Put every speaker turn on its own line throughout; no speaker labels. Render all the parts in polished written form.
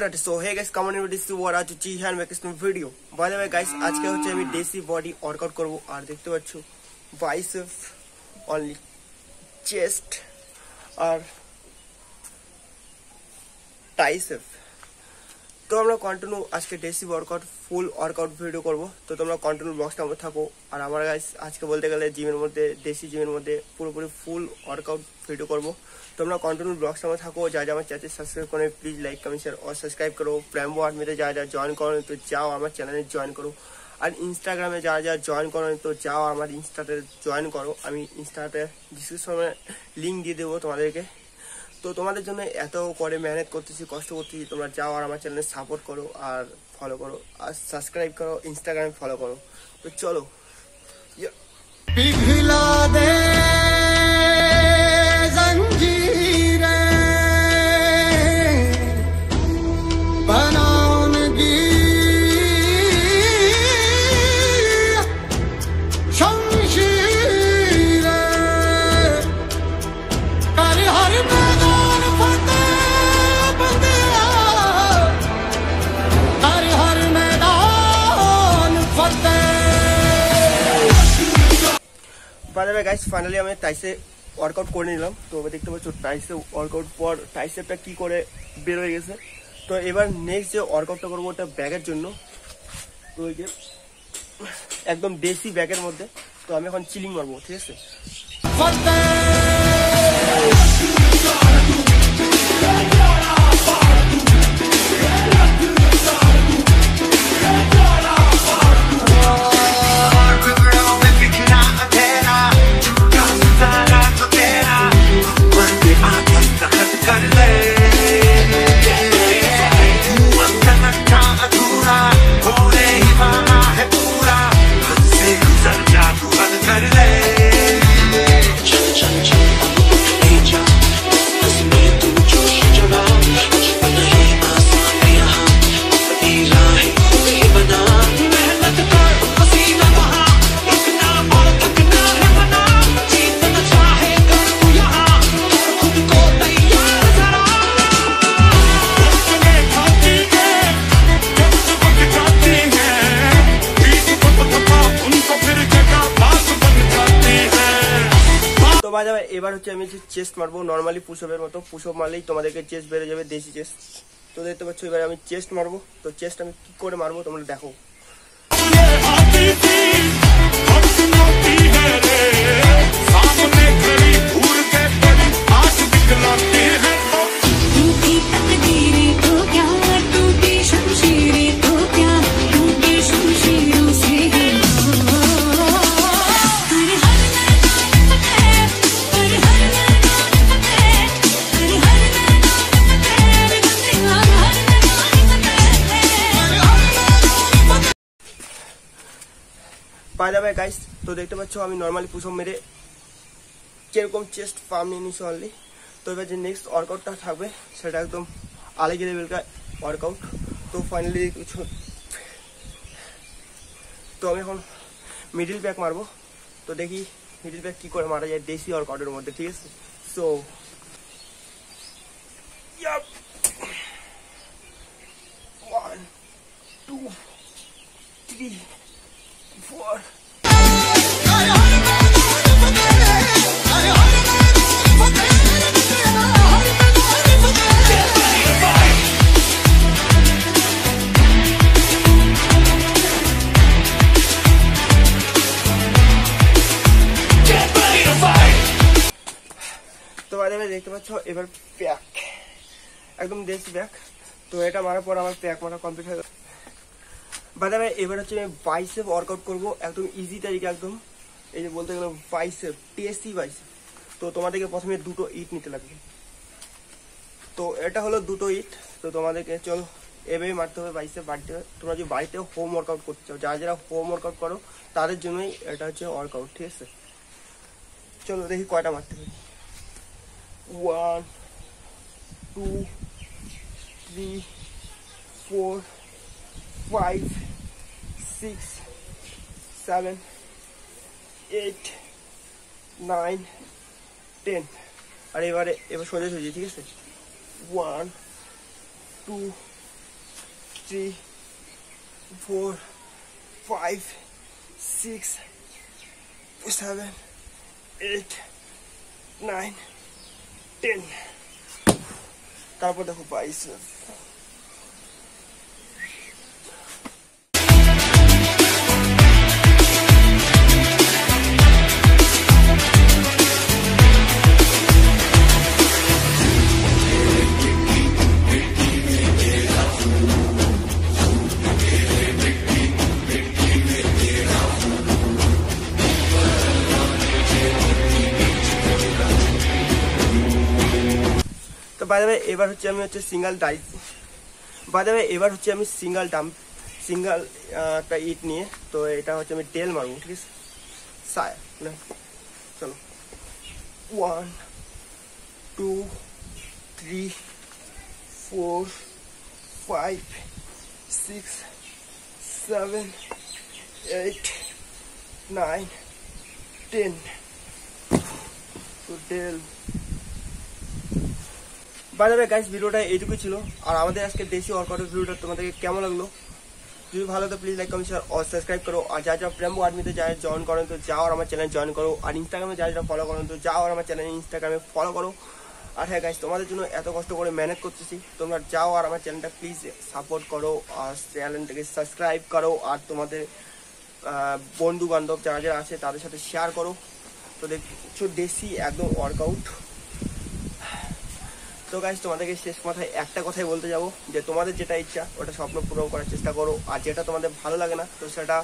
Alright, so hey guys, come on in with this war to Chi and make this new video. By the way guys, আজকে হচ্ছে আমি দেশি body workout করব আর দেখতে পাচ্ছো bicep only chest আর tricep. তো আমরা কন্টিনিউ আজকে দেশি ওয়ার্কআউট ফুল ওয়ার্কআউট ভিডিও করব। তো তোমরা কন্টিনিউ ব্লগসটা মধ্যে থাকো। আর আমার গাইস আজকে বলতে গেলে জিমের মধ্যে দেশি জিমের মধ্যে পুরোপুরি ফুল ওয়ার্কআউট ভিডিও করব। তোমরা কন্টিনিউ ব্লগসটা মধ্যে থাকো। যা যা আমার চ্যানেল সাবস্ক্রাইব করে প্লিজ লাইক কমেন্ট শেয়ার और सब्सक्राइब करो। প্ল্যান ওয়ার্ড में যা যা জয়েন করো তো যাও আমার চ্যানেলে জয়েন করো। আর ইনস্টাগ্রামে যা যা জয়েন করো তো যাও আমার ইনস্টাতে জয়েন করো। আমি ইনস্টাতে ডিসক্রিপশনে লিংক দিয়ে দেবো তোমাদেরকে। তো তোমাদের জন্য এত করে মেহনত করতেছি, কষ্ট করতেছি, তোমরা যাও আর আমার চ্যানেলে সাপোর্ট করো আর ফলো করো আর সাবস্ক্রাইব করো, ইনস্টাগ্রামে ফলো করো। তো চলো পিঘলা দে গাইস ফাইনালি আমি টাইসে ওয়ার্কআউট করে নিলাম। তো দেখতে পাচ্ছ টাইসে ওয়ার্কআউট পর টাইসেপটা কি করে বের হয়ে গেছে। তো এবার নেক্সট যে ওয়ার্কআউটটা করবো ওটা ব্যাগের জন্য। তো এই যে একদম দেশি ব্যাগের মধ্যে। তো আমি এখন চিলিং মারবো, ঠিক আছে। এবার হচ্ছে আমি চেস্ট মারবো নর্মালি পুশআপের মতো। পুশআপ মারলেই তোমাদেরকে চেস্ট বেড়ে যাবে, দেশি চেস্ট। তো দেখতে পাচ্ছ এবার আমি চেস্ট মারবো। তো চেস্ট আমি কি করে মারবো তোমরা দেখো। বাই দ্য ওয়ে গাইস, তো দেখতে পাচ্ছ আমি নর্মালি পুশআপ মেরে কিরকম চেস্ট পাম্প নিয়ে নিচ্ছি অনলি। তো এবার যে নেক্সট ওয়ার্কআউটটা থাকবে সেটা একদম আলাদা লেভেল का ওয়ার্কআউট। তো ফাইনালি কিছু তো আমি এখন মিডল ব্যাক মারবো। তো দেখি মিডল ব্যাক কি করে মারা যায় দেশি ওয়ার্কআউটের মধ্যে, ঠিক আছে। সো 1 2 3 4 তো বাইরে দেখতে পাচ্ছ এবার প্যাক একদম দেশি ব্যাক। তো এটা মারার পর আমার প্যাক মারা কমপ্লিট হয়ে গেল। বাই দ্য ওয়ে এবার হচ্ছে আমি বাইসেপ ওয়ার্কআউট করবো একদম ইজি তারিখে। একদম এই যে বলতে গেলে বাইসেপ টিএসসি বাইসেপ। তো তোমাদেরকে প্রথমে দুটো ইট নিতে লাগবে। তো এটা হলো দুটো ইট। তো তোমাদেরকে চলো এভাবেই মারতে হবে বাইসেপ বাড়িতে। তোমরা যদি বাড়িতে হোম ওয়ার্কআউট করতে চাও, যারা যারা হোম ওয়ার্কআউট করো তাদের জন্যই এটা হচ্ছে ওয়ার্কআউট, ঠিক আছে। চলো দেখি কয়টা মারতে হবে। 1 2 3 4 5 6 7 8 9 10। আর এবার সোজা সোজা, ঠিক আছে। 1 2 3 4 5 6 7 8 9 10 তারপর দেখো বাইসেপ। তো বাই দ্য ওয়ে এবার হচ্ছে আমি single dice, by the way এবার হচ্ছে আমি সিঙ্গেল ডাম্প, সিঙ্গেল একটা ইট নিয়ে, তো এটা হচ্ছে আমি টেল মারবো, ঠিক আছে। চলো 1 2 3 4 5 6 7 8 9 10 তো টেল। বাই দ্য ওয়ে গাইস ভিডিওটা এইটুকুই ছিল, আর আমাদের আজকে দেশি ওয়ার্কআউটের ভিডিওটা তোমাদেরকে কেমন লাগলো, যদি ভালো তো প্লিজ লাইক কমেন্ট শেয়ার আর সাবস্ক্রাইব করো। আর যা প্রেমবো আর্মিতে যারা জয়েন করেন তো যাও আর আমার চ্যানেল জয়েন করো, আর ইনস্টাগ্রামে যারা ফলো করেন তো যাও আর আমার চ্যানেল ইনস্টাগ্রামে ফলো করো। আর হ্যাঁ গাইস তোমাদের জন্য এত কষ্ট করে মেহনত করতেছি, তোমরা যাও আর আমার চ্যানেলটা প্লিজ সাপোর্ট করো আর চ্যানেলটাকে সাবস্ক্রাইব করো, আর তোমাদের বন্ধু বান্ধব যারা যারা আছে তাদের সাথে শেয়ার করো। তো দেখছো দেশি একদম ওয়ার্কআউট। তো গাইস তোমাদেরকে শেষ মাথায় একটা কথাই বলতে যাবো, যে তোমাদের যেটা ইচ্ছা ওটা স্বপ্ন পূরণ করার চেষ্টা করো, আর যেটা তোমাদের ভালো লাগে না তো সেটা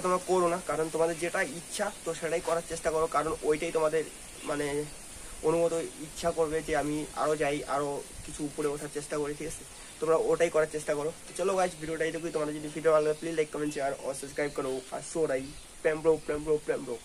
তোমরা করো না, কারণ তোমাদের যেটা ইচ্ছা তো সেটাই করার চেষ্টা করো, কারণ ওইটাই তোমাদের মানে অনুমত ইচ্ছা করবে যে আমি আরো যাই, আরো কিছু উপরে ওঠার চেষ্টা করি, ঠিক আছে। তোমরা ওটাই করার চেষ্টা করো। তো চলো গাইস ভিডিওটা এইটুকুই, তোমাদের যদি ভিডিও ভালো লাগে প্লিজ লাইক কমেন্ট শেয়ার আর সাবস্ক্রাইব করো। আর সো রাই প্রেম ব্রো।